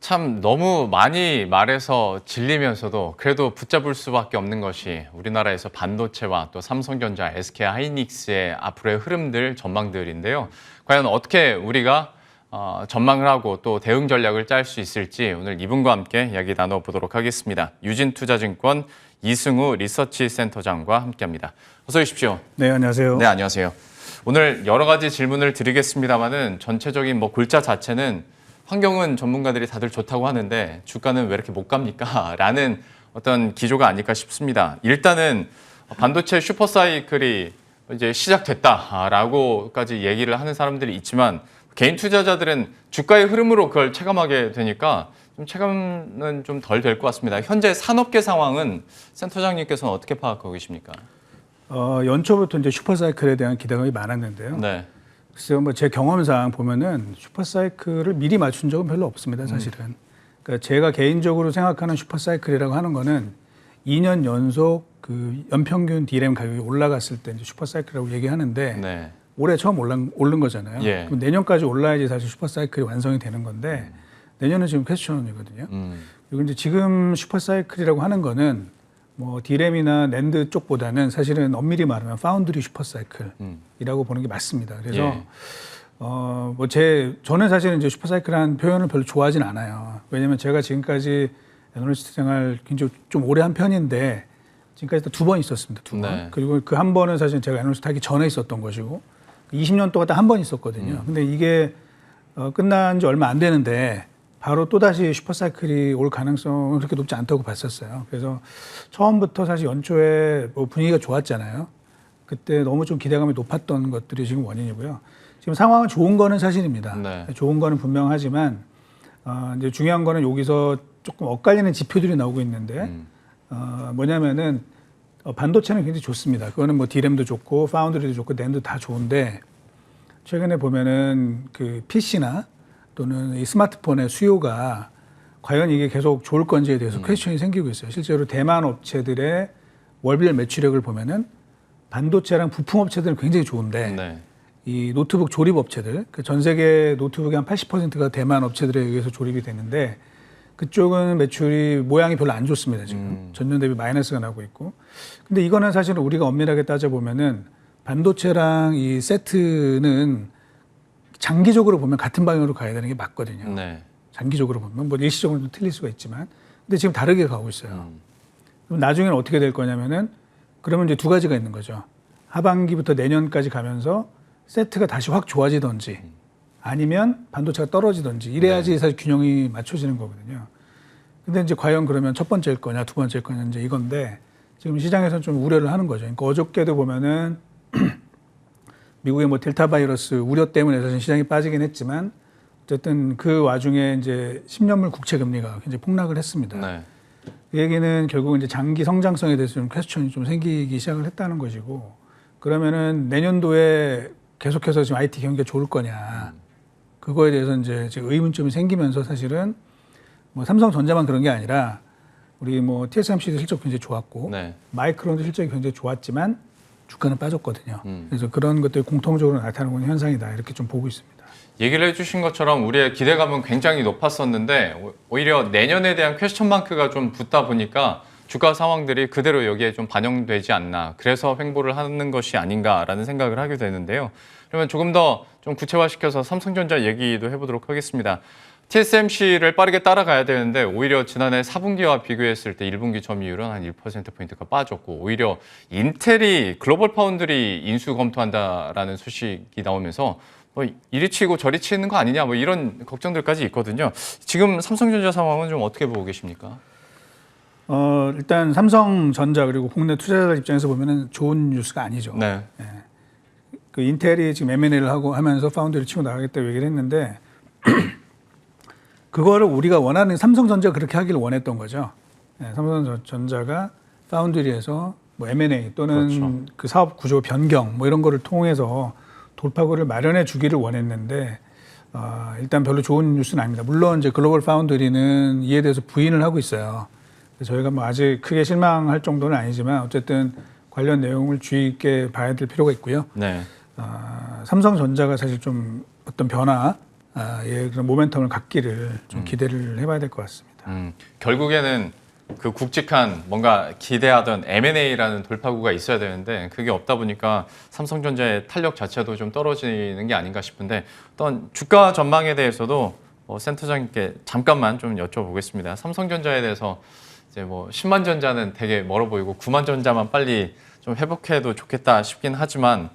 참 너무 많이 말해서 질리면서도 그래도 붙잡을 수밖에 없는 것이 우리나라에서 반도체와 또 삼성전자, SK하이닉스의 앞으로의 흐름들, 전망들인데요. 과연 어떻게 우리가 전망을 하고 또 대응 전략을 짤 수 있을지 오늘 이분과 함께 이야기 나눠보도록 하겠습니다. 유진투자증권 이승우 리서치센터장과 함께합니다. 어서 오십시오. 네, 안녕하세요. 네, 안녕하세요. 오늘 여러 가지 질문을 드리겠습니다만은 전체적인 골자 자체는 환경은 전문가들이 다들 좋다고 하는데 주가는 왜 이렇게 못 갑니까? 라는 어떤 기조가 아닐까 싶습니다. 일단은 반도체 슈퍼사이클이 이제 시작됐다라고까지 얘기를 하는 사람들이 있지만 개인 투자자들은 주가의 흐름으로 그걸 체감하게 되니까 좀 체감은 좀 덜 될 것 같습니다. 현재 산업계 상황은 센터장님께서는 어떻게 파악하고 계십니까? 연초부터 이제 슈퍼사이클에 대한 기대감이 많았는데요. 네. 글쎄요, 뭐 제 경험상 보면은 슈퍼사이클을 미리 맞춘 적은 별로 없습니다, 사실은. 그러니까 제가 개인적으로 생각하는 슈퍼사이클이라고 하는 거는 2년 연속 그 연평균 D램 가격이 올라갔을 때 이제 슈퍼사이클이라고 얘기하는데 네. 올해 처음 오른 거잖아요. 예. 그럼 내년까지 올라야지 사실 슈퍼사이클이 완성이 되는 건데 내년은 지금 퀘스천이거든요. 그리고 이제 지금 슈퍼사이클이라고 하는 거는 뭐 D램이나 낸드 쪽보다는 사실은 엄밀히 말하면 파운드리 슈퍼사이클이라고 보는 게 맞습니다. 그래서 예. 저는 사실은 이제 슈퍼사이클이라는 표현을 별로 좋아하진 않아요. 왜냐면 제가 지금까지 애널리스트 생활 굉장히 좀 오래 한 편인데 지금까지 두 번 있었습니다. 두 번. 네. 그리고 그 한 번은 사실 제가 애널리스트 하기 전에 있었던 것이고 20년 동안 딱 한 번 있었거든요. 근데 이게 끝난 지 얼마 안 되는데 바로 또다시 슈퍼사이클이 올 가능성은 그렇게 높지 않다고 봤었어요. 그래서 처음부터 사실 연초에 뭐 분위기가 좋았잖아요. 그때 너무 좀 기대감이 높았던 것들이 지금 원인이고요. 지금 상황은 좋은 거는 사실입니다. 네. 좋은 거는 분명하지만 이제 중요한 거는 여기서 조금 엇갈리는 지표들이 나오고 있는데 뭐냐면은 반도체는 굉장히 좋습니다. 그거는 뭐 D램도 좋고 파운드리도 좋고 낸도 다 좋은데 최근에 보면은 그 PC나 또는 이 스마트폰의 수요가 과연 이게 계속 좋을 건지에 대해서 퀘스천이 생기고 있어요. 실제로 대만 업체들의 월별 매출액을 보면은 반도체랑 부품 업체들은 굉장히 좋은데 네. 이 노트북 조립 업체들, 그 전 세계 노트북의 한 80%가 대만 업체들에 의해서 조립이 되는데 그쪽은 매출이 모양이 별로 안 좋습니다. 지금 전년 대비 마이너스가 나고 있고. 근데 이거는 사실은 우리가 엄밀하게 따져보면은 반도체랑 이 세트는 장기적으로 보면 같은 방향으로 가야 되는 게 맞거든요. 네. 장기적으로 보면 뭐 일시적으로 좀 틀릴 수가 있지만, 근데 지금 다르게 가고 있어요. 그럼 나중에는 어떻게 될 거냐면은 그러면 이제 두 가지가 있는 거죠. 하반기부터 내년까지 가면서 세트가 다시 확 좋아지든지 아니면 반도체가 떨어지든지 이래야지 네. 사실 균형이 맞춰지는 거거든요. 근데 이제 과연 그러면 첫 번째일 거냐, 두 번째일 거냐 이제 이건데 지금 시장에서는 좀 우려를 하는 거죠. 그러니까 어저께도 보면은 미국의 뭐 델타 바이러스 우려 때문에 사실 시장이 빠지긴 했지만 어쨌든 그 와중에 이제 10년물 국채 금리가 굉장히 폭락을 했습니다. 네. 그 얘기는 결국 이제 장기 성장성에 대해서 좀 퀘스천이 좀 생기기 시작을 했다는 것이고 그러면은 내년도에 계속해서 지금 IT 경기가 좋을 거냐 그거에 대해서 이제 의문점이 생기면서 사실은 뭐 삼성전자만 그런 게 아니라 우리 뭐 TSMC도 실적 굉장히 좋았고 네. 마이크론도 실적이 굉장히 좋았지만 주가는 빠졌거든요. 그래서 그런 것들이 공통적으로 나타나는 현상이다 이렇게 좀 보고 있습니다. 얘기를 해주신 것처럼 우리의 기대감은 굉장히 높았었는데 오히려 내년에 대한 퀘스천 마크가 좀 붙다 보니까 주가 상황들이 그대로 여기에 좀 반영되지 않나 그래서 횡보를 하는 것이 아닌가라는 생각을 하게 되는데요. 그러면 조금 더 좀 구체화시켜서 삼성전자 얘기도 해보도록 하겠습니다. TSMC를 빠르게 따라가야 되는데 오히려 지난해 4분기와 비교했을 때 1분기 점유율은 한 1%포인트가 빠졌고 오히려 인텔이 글로벌 파운드리 인수 검토한다라는 소식이 나오면서 뭐 이리 치고 저리 치는 거 아니냐 뭐 이런 걱정들까지 있거든요. 지금 삼성전자 상황은 좀 어떻게 보고 계십니까? 일단 삼성전자 그리고 국내 투자자들 입장에서 보면은 좋은 뉴스가 아니죠. 네. 예. 그 인텔이 지금 M&A를 하면서 파운드리를 치고 나가겠다고 얘기를 했는데 그거를 우리가 원하는 삼성전자가 그렇게 하기를 원했던 거죠. 예, 삼성전자가 파운드리에서 뭐 M&A 또는 그렇죠. 그 사업 구조 변경 뭐 이런 거를 통해서 돌파구를 마련해 주기를 원했는데 일단 별로 좋은 뉴스는 아닙니다. 물론 이제 글로벌 파운드리는 이에 대해서 부인을 하고 있어요. 저희가 뭐 아직 크게 실망할 정도는 아니지만 어쨌든 관련 내용을 주의 있게 봐야 될 필요가 있고요. 네. 삼성전자가 사실 좀 어떤 변화 예, 그런 모멘텀을 갖기를 좀 기대를 해봐야 될 것 같습니다. 결국에는 그 굵직한 뭔가 기대하던 M&A라는 돌파구가 있어야 되는데 그게 없다 보니까 삼성전자의 탄력 자체도 좀 떨어지는 게 아닌가 싶은데 어떤 주가 전망에 대해서도 센터장님께 잠깐만 좀 여쭤보겠습니다. 삼성전자에 대해서 이제 뭐 10만 전자는 되게 멀어 보이고 9만 전자만 빨리 좀 회복해도 좋겠다 싶긴 하지만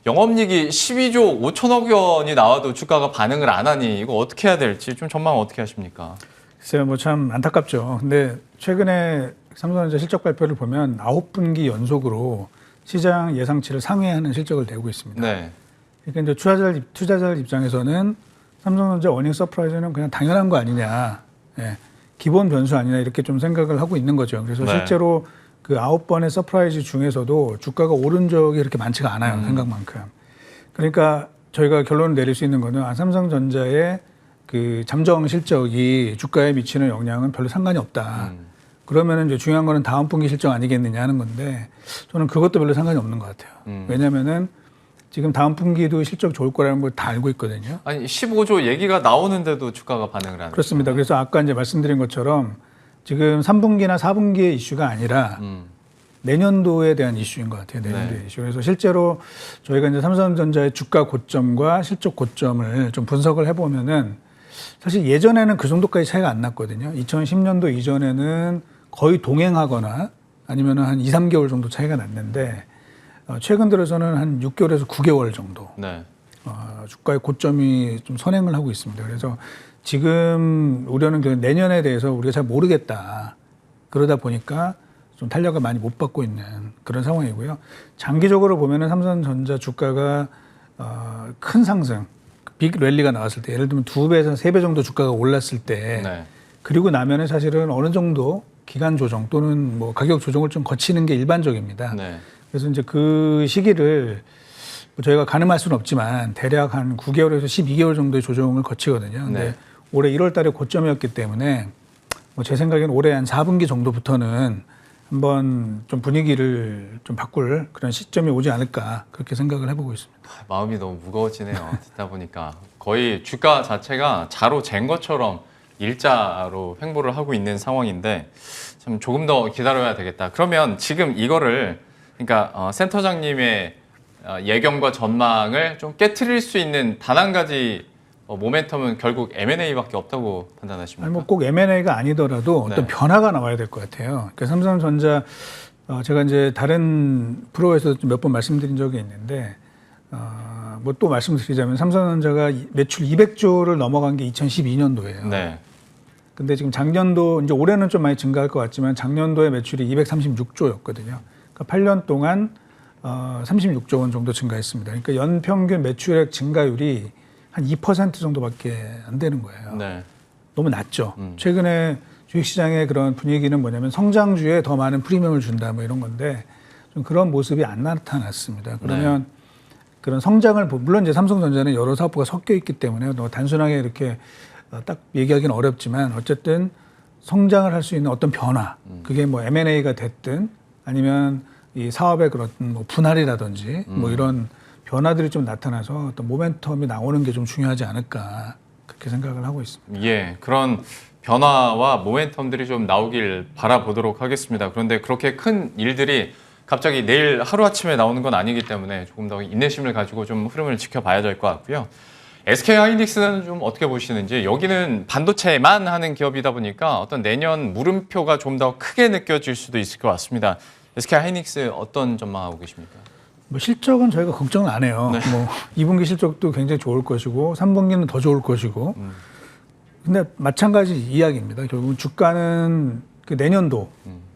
영업이익이 12조 5천억 원이 나와도 주가가 반응을 안 하니 이거 어떻게 해야 될지 좀 전망 어떻게 하십니까? 글쎄요, 뭐 참 안타깝죠. 근데 최근에 삼성전자 실적 발표를 보면 9분기 연속으로 시장 예상치를 상회하는 실적을 내고 있습니다. 네. 그러니까 이제 투자자들 입장에서는 삼성전자 어닝 서프라이즈는 그냥 당연한 거 아니냐, 예, 기본 변수 아니냐 이렇게 좀 생각을 하고 있는 거죠. 그래서 네. 실제로 그 9번의 서프라이즈 중에서도 주가가 오른 적이 그렇게 많지가 않아요. 생각만큼. 그러니까 저희가 결론을 내릴 수 있는 거는 삼성전자의 그 잠정 실적이 주가에 미치는 영향은 별로 상관이 없다. 그러면은 이제 중요한 거는 다음 분기 실적 아니겠느냐 하는 건데 저는 그것도 별로 상관이 없는 것 같아요. 왜냐면은 지금 다음 분기도 실적 좋을 거라는 걸 다 알고 있거든요. 아니 15조 얘기가 나오는데도 주가가 반응을 안 해요. 그렇습니다. 그래서 아까 이제 말씀드린 것처럼 지금 3분기나 4분기의 이슈가 아니라 내년도에 대한 이슈인 것 같아요. 내년도의 네. 이슈. 그래서 실제로 저희가 이제 삼성전자의 주가 고점과 실적 고점을 좀 분석을 해보면은 사실 예전에는 그 정도까지 차이가 안 났거든요. 2010년도 이전에는 거의 동행하거나 아니면 한 2, 3개월 정도 차이가 났는데 최근 들어서는 한 6개월에서 9개월 정도 네. 주가의 고점이 좀 선행을 하고 있습니다. 그래서 지금 우려는 그 내년에 대해서 우리가 잘 모르겠다. 그러다 보니까 좀 탄력을 많이 못 받고 있는 그런 상황이고요. 장기적으로 보면은 삼성전자 주가가 큰 상승, 빅 랠리가 나왔을 때, 예를 들면 2배에서 3배 정도 주가가 올랐을 때, 네. 그리고 나면은 사실은 어느 정도 기간 조정 또는 뭐 가격 조정을 좀 거치는 게 일반적입니다. 네. 그래서 이제 그 시기를 저희가 가늠할 수는 없지만 대략 한 9개월에서 12개월 정도의 조정을 거치거든요. 근데 네. 올해 1월 달에 고점이었기 때문에 뭐 제 생각에는 올해 한 4분기 정도부터는 한번 좀 분위기를 좀 바꿀 그런 시점이 오지 않을까 그렇게 생각을 해보고 있습니다. 마음이 너무 무거워지네요. 듣다 보니까 거의 주가 자체가 자로 잰 것처럼 일자로 횡보를 하고 있는 상황인데 참 조금 더 기다려야 되겠다. 그러면 지금 이거를 그러니까 센터장님의 예견과 전망을 좀 깨트릴 수 있는 단 한 가지 모멘텀은 결국 M&A밖에 없다고 판단하십니까? 아니 뭐 꼭 M&A가 아니더라도 어떤 네. 변화가 나와야 될 것 같아요. 그러니까 삼성전자 제가 이제 다른 프로에서 몇 번 말씀드린 적이 있는데 뭐 또 말씀드리자면 삼성전자가 매출 200조를 넘어간 게 2012년도예요. 네. 근데 지금 작년도 이제 올해는 좀 많이 증가할 것 같지만 작년도에 매출이 236조였거든요. 그러니까 8년 동안 36조 원 정도 증가했습니다. 그러니까 연평균 매출액 증가율이 한 2% 정도밖에 안 되는 거예요. 네. 너무 낮죠. 최근에 주식시장의 그런 분위기는 뭐냐면 성장주에 더 많은 프리미엄을 준다 뭐 이런 건데 좀 그런 모습이 안 나타났습니다. 그러면 그런 성장을 물론 이제 삼성전자는 여러 사업부가 섞여 있기 때문에 너무 단순하게 이렇게 딱 얘기하기는 어렵지만 어쨌든 성장을 할 수 있는 어떤 변화 그게 뭐 M&A가 됐든 아니면 이 사업의 그런 뭐 분할이라든지 뭐 이런 변화들이 좀 나타나서 어떤 모멘텀이 나오는 게 좀 중요하지 않을까 그렇게 생각을 하고 있습니다. 예, 그런 변화와 모멘텀들이 좀 나오길 바라보도록 하겠습니다. 그런데 그렇게 큰 일들이 갑자기 내일 하루아침에 나오는 건 아니기 때문에 조금 더 인내심을 가지고 좀 흐름을 지켜봐야 될 것 같고요. SK하이닉스는 좀 어떻게 보시는지 여기는 반도체만 하는 기업이다 보니까 어떤 내년 물음표가 좀 더 크게 느껴질 수도 있을 것 같습니다. SK하이닉스 어떤 전망하고 계십니까? 뭐 실적은 저희가 걱정을 안 해요. 네. 뭐 2분기 실적도 굉장히 좋을 것이고 3분기는 더 좋을 것이고. 근데 마찬가지 이야기입니다. 결국 주가는 그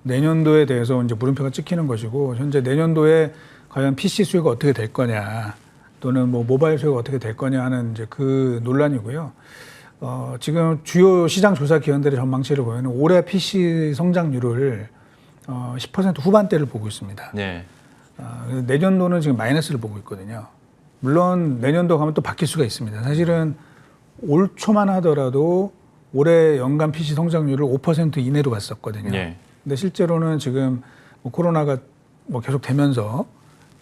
내년도에 대해서 이제 물음표가 찍히는 것이고 현재 내년도에 과연 PC 수요가 어떻게 될 거냐 또는 뭐 모바일 수요가 어떻게 될 거냐 하는 이제 그 논란이고요. 지금 주요 시장 조사 기관들의 전망치를 보면 올해 PC 성장률을 10% 후반대를 보고 있습니다. 네. 내년도는 지금 마이너스를 보고 있거든요. 물론 내년도 가면 또 바뀔 수가 있습니다. 사실은 올 초만 하더라도 올해 연간 PC 성장률을 5% 이내로 갔었거든요. 네. 근데 실제로는 지금 뭐 코로나가 뭐 계속 되면서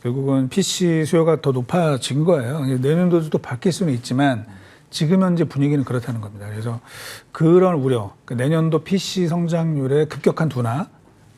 결국은 PC 수요가 더 높아진 거예요. 내년도도 또 바뀔 수는 있지만 지금 현재 분위기는 그렇다는 겁니다. 그래서 그런 우려, 그러니까 내년도 PC 성장률의 급격한 둔화,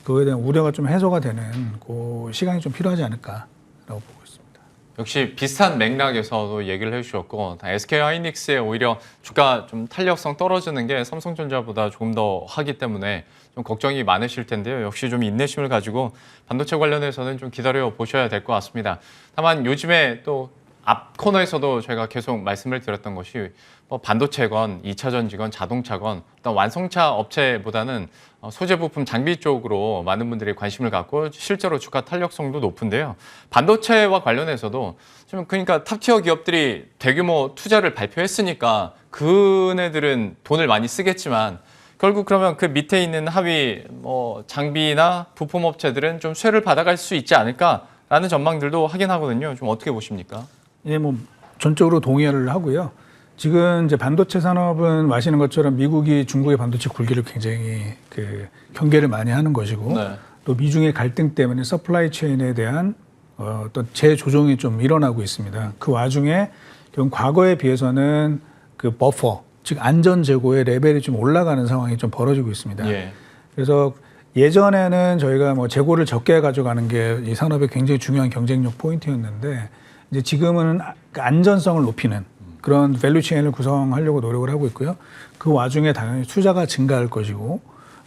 그거에 대한 우려가 좀 해소가 되는 그 시간이 좀 필요하지 않을까라고 보고 있습니다. 역시 비슷한 맥락에서도 얘기를 해주셨고 SK 하이닉스의 오히려 주가 좀 탄력성 떨어지는 게 삼성전자보다 조금 더 하기 때문에 좀 걱정이 많으실 텐데요. 역시 좀 인내심을 가지고 반도체 관련해서는 좀 기다려 보셔야 될 것 같습니다. 다만 요즘에 또 앞 코너에서도 저희가 계속 말씀을 드렸던 것이 뭐 반도체건 2차 전지건 자동차건 어떤 완성차 업체보다는 소재 부품 장비 쪽으로 많은 분들이 관심을 갖고 실제로 주가 탄력성도 높은데요. 반도체와 관련해서도 좀 그러니까 탑티어 기업들이 대규모 투자를 발표했으니까 그네들은 돈을 많이 쓰겠지만 결국 그러면 그 밑에 있는 하위 뭐 장비나 부품 업체들은 좀 쇠를 받아갈 수 있지 않을까라는 전망들도 하긴 하거든요. 좀 어떻게 보십니까? 예, 뭐 전적으로 동의를 하고요. 지금 이제 반도체 산업은 아시는 것처럼 미국이 중국의 반도체 굴기를 굉장히 그 경계를 많이 하는 것이고 네. 또 미중의 갈등 때문에 서플라이 체인에 대한 어떤 재조정이 좀 일어나고 있습니다. 그 와중에 결국 과거에 비해서는 그 버퍼, 즉 안전 재고의 레벨이 좀 올라가는 상황이 좀 벌어지고 있습니다. 예. 그래서 예전에는 저희가 뭐 재고를 적게 가져가는 게 이 산업의 굉장히 중요한 경쟁력 포인트였는데 이제 지금은 안전성을 높이는 그런 밸류 체인을 구성하려고 노력을 하고 있고요. 그 와중에 당연히 투자가 증가할 것이고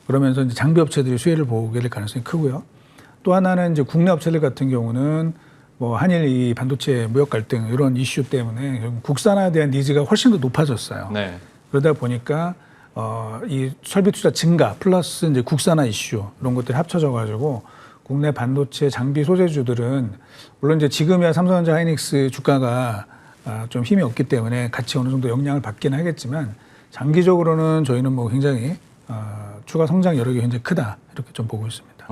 그러면서 이제 장비 업체들이 수혜를 보게 될 가능성이 크고요. 또 하나는 이제 국내 업체들 같은 경우는 뭐 한일 이 반도체 무역 갈등 이런 이슈 때문에 국산화에 대한 니즈가 훨씬 더 높아졌어요. 네. 그러다 보니까 이 설비 투자 증가 플러스 이제 국산화 이슈 이런 것들이 합쳐져 가지고 국내 반도체 장비 소재주들은 물론 이제 지금이야 삼성전자 하이닉스 주가가 좀 힘이 없기 때문에 같이 어느 정도 영향을 받긴 하겠지만 장기적으로는 저희는 뭐 굉장히 추가 성장 여력이 굉장히 크다 이렇게 좀 보고 있습니다.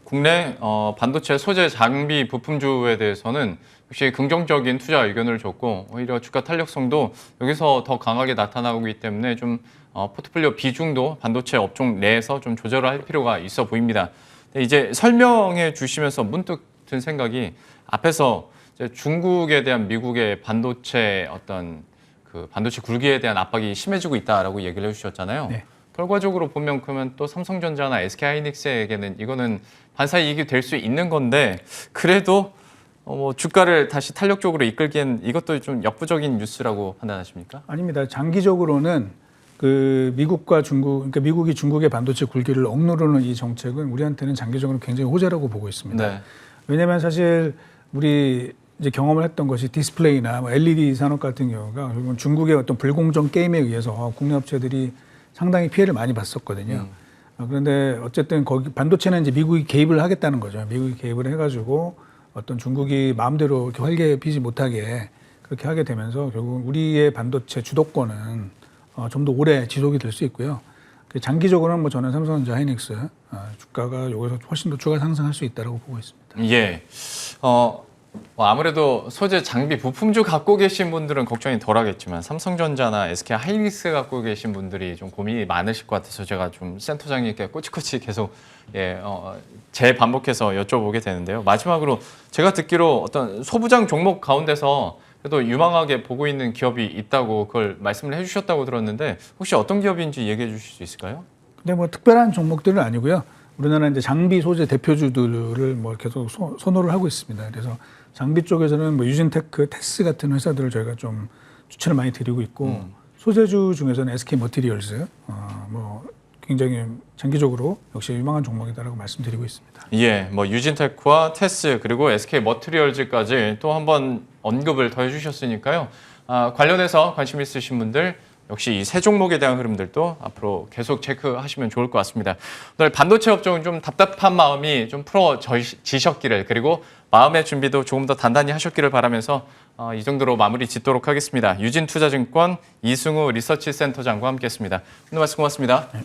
국내 반도체 소재 장비 부품주에 대해서는 역시 긍정적인 투자 의견을 줬고 오히려 주가 탄력성도 여기서 더 강하게 나타나고 있기 때문에 좀 포트폴리오 비중도 반도체 업종 내에서 좀 조절을 할 필요가 있어 보입니다. 이제 설명해 주시면서 문득 든 생각이 앞에서 이제 중국에 대한 미국의 반도체 어떤 그 반도체 굴기에 대한 압박이 심해지고 있다라고 얘기를 해주셨잖아요. 네. 결과적으로 보면 그러면 또 삼성전자나 SK하이닉스에게는 이거는 반사이익이 될 수 있는 건데 그래도 뭐 주가를 다시 탄력적으로 이끌기엔 이것도 좀 역부족인 뉴스라고 판단하십니까? 아닙니다. 장기적으로는 그 미국과 중국, 그러니까 미국이 중국의 반도체 굴기를 억누르는 이 정책은 우리한테는 장기적으로 굉장히 호재라고 보고 있습니다. 네. 왜냐하면 사실 우리 이제 경험을 했던 것이 디스플레이나 뭐 LED 산업 같은 경우가 결국은 중국의 어떤 불공정 게임에 의해서 국내 업체들이 상당히 피해를 많이 봤었거든요. 그런데 어쨌든 거기 반도체는 이제 미국이 개입을 하겠다는 거죠. 미국이 개입을 해가지고 어떤 중국이 마음대로 이렇게 활개 피지 못하게 그렇게 하게 되면서 결국 우리의 반도체 주도권은 좀 더 오래 지속이 될 수 있고요. 장기적으로는 뭐 저는 삼성전자 하이닉스 주가가 여기서 훨씬 더 추가 상승할 수 있다고 보고 있습니다. 예. 아무래도 소재 장비 부품주 갖고 계신 분들은 걱정이 덜하겠지만 삼성전자나 SK 하이닉스 갖고 계신 분들이 좀 고민이 많으실 것 같아서 제가 좀 센터장님께 꼬치꼬치 계속 재반복해서 여쭤보게 되는데요. 마지막으로 제가 듣기로 어떤 소부장 종목 가운데서 그래도 유망하게 보고 있는 기업이 있다고 그걸 말씀을 해주셨다고 들었는데 혹시 어떤 기업인지 얘기해 주실 수 있을까요? 근데 뭐 특별한 종목들은 아니고요. 우리나라 이제 장비 소재 대표주들을 뭐 계속 선호를 하고 있습니다. 그래서 장비 쪽에서는 뭐 유진테크, 테스 같은 회사들을 저희가 좀 추천을 많이 드리고 있고 소재주 중에서는 SK 머티리얼즈 뭐 굉장히 장기적으로 역시 유망한 종목이다라고 말씀드리고 있습니다. 예, 뭐 유진테크와 테스 그리고 SK 머티리얼즈까지 또 한번 언급을 더 해주셨으니까요. 관련해서 관심 있으신 분들 역시 이 세 종목에 대한 흐름들도 앞으로 계속 체크하시면 좋을 것 같습니다. 오늘 반도체 업종은 좀 답답한 마음이 좀 풀어지셨기를 그리고 마음의 준비도 조금 더 단단히 하셨기를 바라면서 이 정도로 마무리 짓도록 하겠습니다. 유진투자증권 이승우 리서치센터장과 함께했습니다. 오늘 말씀 고맙습니다. 네.